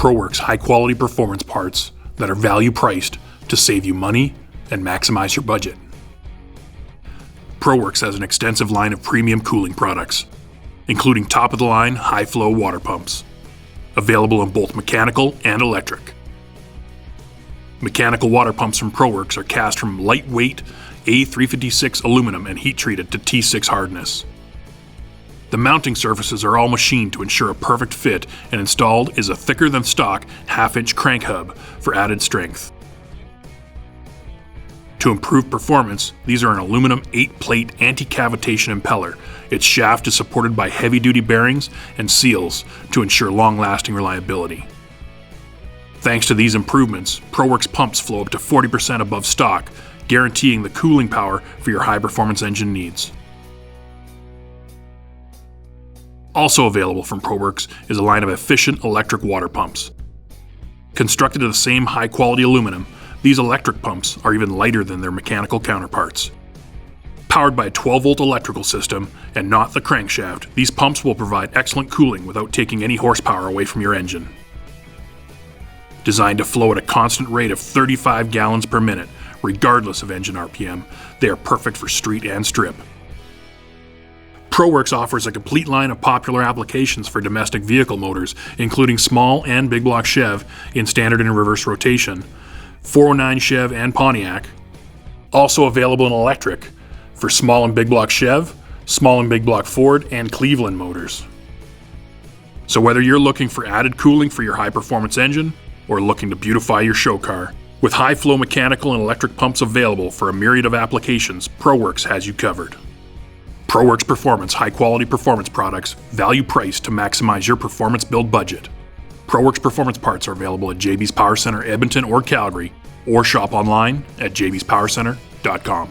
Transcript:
Proworx high-quality performance parts that are value-priced to save you money and maximize your budget. Proworx has an extensive line of premium cooling products, including top-of-the-line high-flow water pumps, available in both mechanical and electric. Mechanical water pumps from Proworx are cast from lightweight A356 aluminum and heat-treated to T6 hardness. The mounting surfaces are all machined to ensure a perfect fit, and installed is a thicker-than-stock half-inch crank hub for added strength. To improve performance, these are an aluminum 8-plate anti-cavitation impeller. Its shaft is supported by heavy-duty bearings and seals to ensure long-lasting reliability. Thanks to these improvements, Proworx pumps flow up to 40% above stock, guaranteeing the cooling power for your high-performance engine needs. Also available from Proworx is a line of efficient electric water pumps. Constructed of the same high-quality aluminum, these electric pumps are even lighter than their mechanical counterparts. Powered by a 12-volt electrical system and not the crankshaft, these pumps will provide excellent cooling without taking any horsepower away from your engine. Designed to flow at a constant rate of 35 gallons per minute, regardless of engine RPM, they are perfect for street and strip. Proworx offers a complete line of popular applications for domestic vehicle motors, including small and big block Chev in standard and reverse rotation, 409 Chev and Pontiac. Also available in electric for small and big block Chev, small and big block Ford, and Cleveland motors. So whether you're looking for added cooling for your high-performance engine or looking to beautify your show car, with high-flow mechanical and electric pumps available for a myriad of applications, Proworx has you covered. Proworx Performance high-quality performance products, value priced to maximize your performance build budget. Proworx Performance parts are available at JB's Power Center, Edmonton or Calgary, or shop online at jbspowercenter.com.